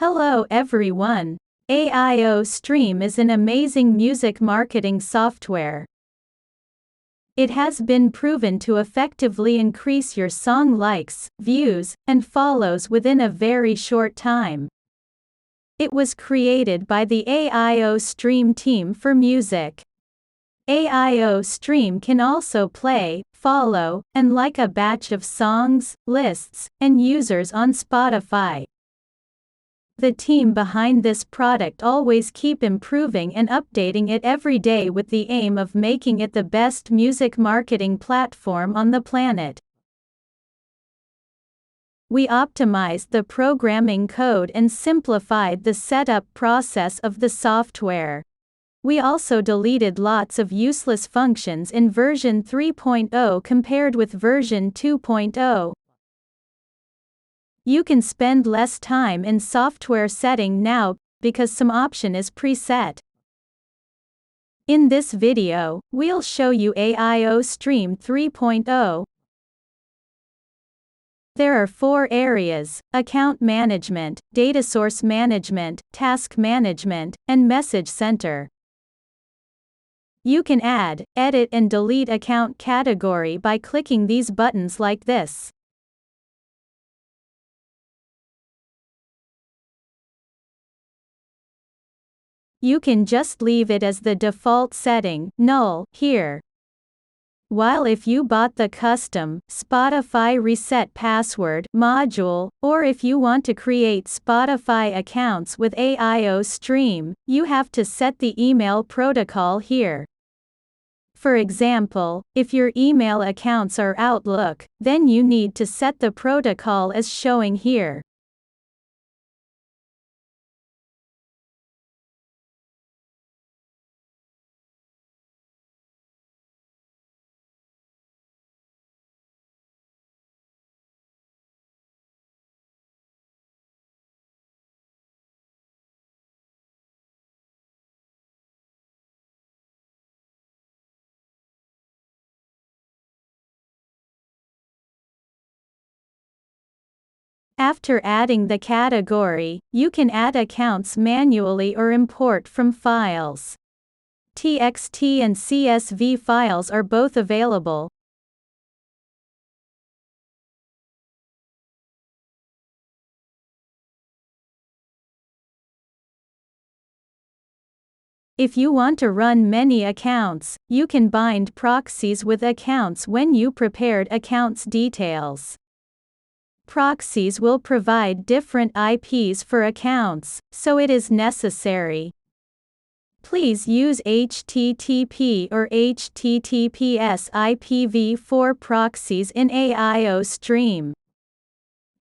Hello everyone. AIOSTREAM is an amazing music marketing software. It has been proven to effectively increase your song likes, views, and follows within a very short time. It was created by the AIOSTREAM team for music. AIOSTREAM can also play, follow, and like a batch of songs, lists, and users on Spotify. The team behind this product always keep improving and updating it every day with the aim of making it the best music marketing platform on the planet. We optimized the programming code and simplified the setup process of the software. We also deleted lots of useless functions in version 3.0 compared with version 2.0. You can spend less time in software setting now because some option is preset. In this video, we'll show you AIOSTREAM 3.0. There are 4 areas: account management, data source management, task management, and message center. You can add, edit and delete account category by clicking these buttons like this. You can just leave it as the default setting, null, here. While if you bought the custom Spotify Reset Password module, or if you want to create Spotify accounts with AIOSTREAM, you have to set the email protocol here. For example, if your email accounts are Outlook, then you need to set the protocol as showing here. After adding the category, you can add accounts manually or import from files. TXT and CSV files are both available. If you want to run many accounts, you can bind proxies with accounts when you prepared accounts details. Proxies will provide different IPs for accounts, so it is necessary. Please use HTTP or HTTPS IPv4 proxies in AIOSTREAM.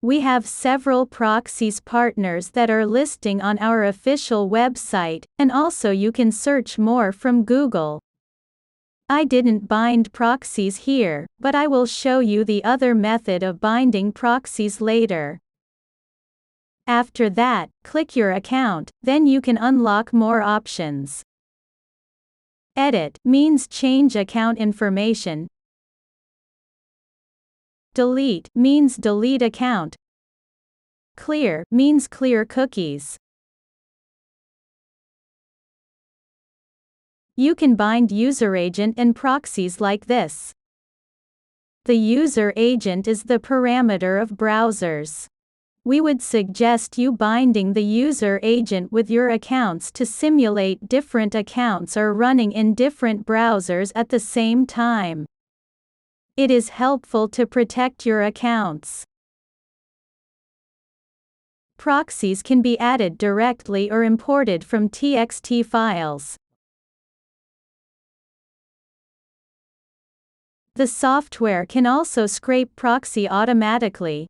We have several proxies partners that are listing on our official website, and also you can search more from Google. I didn't bind proxies here, but I will show you the other method of binding proxies later. After that, click your account, then you can unlock more options. Edit means change account information. Delete means delete account. Clear means clear cookies. You can bind user agent and proxies like this. The user agent is the parameter of browsers. We would suggest you binding the user agent with your accounts to simulate different accounts are running in different browsers at the same time. It is helpful to protect your accounts. Proxies can be added directly or imported from TXT files. The software can also scrape proxy automatically.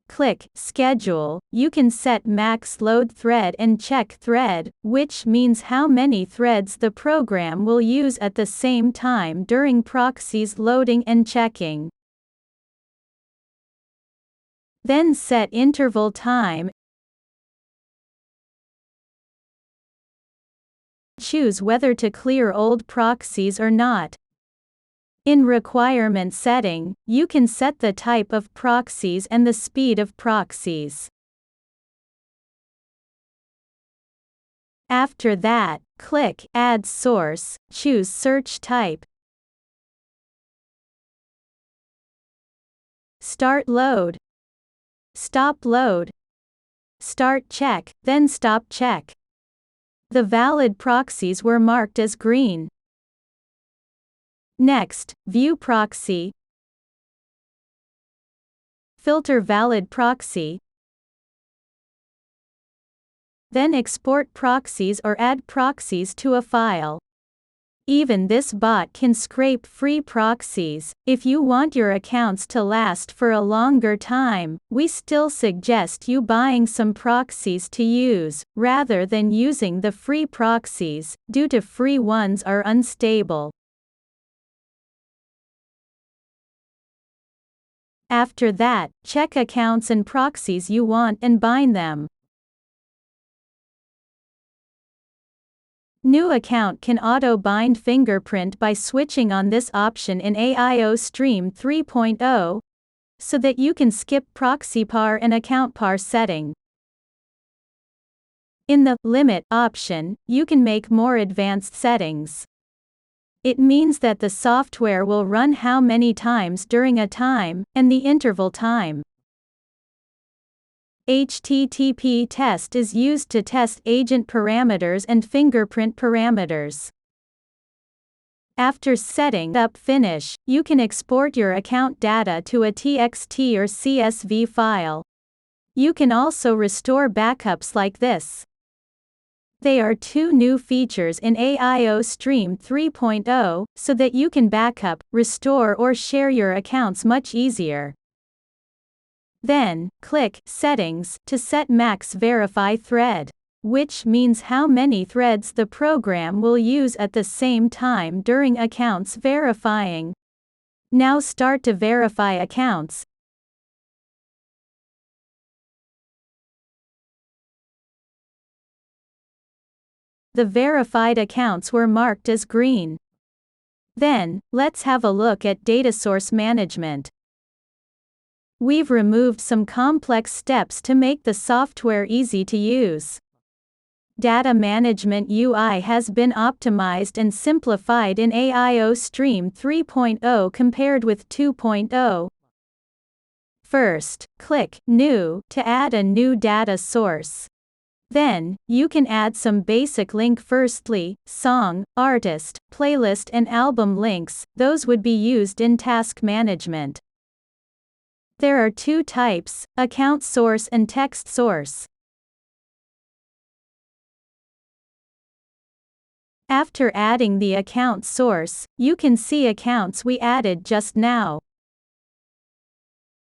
Click Schedule. You can set max load thread and check thread, which means how many threads the program will use at the same time during proxies loading and checking. Then set interval time. Choose whether to clear old proxies or not. In requirement setting, you can set the type of proxies and the speed of proxies. After that, click Add Source, choose Search Type. Start load. Stop load. Start check, then stop check. The valid proxies were marked as green. Next, view proxy. Filter valid proxy. Then export proxies or add proxies to a file. Even this bot can scrape free proxies. If you want your accounts to last for a longer time, we still suggest you buying some proxies to use, rather than using the free proxies, due to free ones are unstable. After that, check accounts and proxies you want and bind them. New account can auto-bind fingerprint by switching on this option in AIOSTREAM 3.0, so that you can skip proxy par and account par setting. In the Limit option, you can make more advanced settings. It means that the software will run how many times during a time, and the interval time. HTTP test is used to test agent parameters and fingerprint parameters. After setting up finish, you can export your account data to a TXT or CSV file. You can also restore backups like this. There are two new features in AIOSTREAM 3.0, so that you can backup, restore or share your accounts much easier. Then, click Settings to set Max Verify Thread, which means how many threads the program will use at the same time during accounts verifying. Now start to verify accounts. The verified accounts were marked as green. Then, let's have a look at data source management. We've removed some complex steps to make the software easy to use. Data management UI has been optimized and simplified in AIOSTREAM 3.0 compared with 2.0. First, click New to add a new data source. Then, you can add some basic link. Firstly, song, artist, playlist and album links, those would be used in task management. There are two types, account source and text source. After adding the account source, you can see accounts we added just now.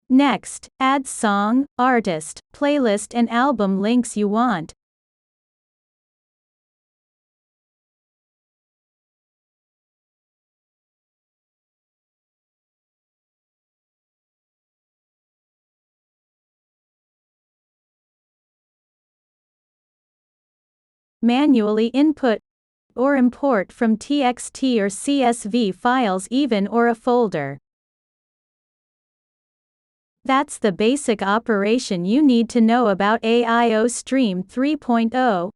Next, add song, artist, playlist and album links you want. Manually input or import from TXT or CSV files even or a folder. That's the basic operation you need to know about AIOSTREAM 3.0.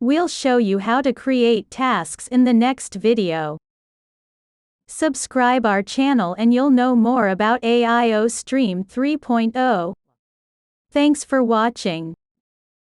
We'll show you how to create tasks in the next video. Subscribe our channel and you'll know more about AIOSTREAM 3.0. Thanks for watching.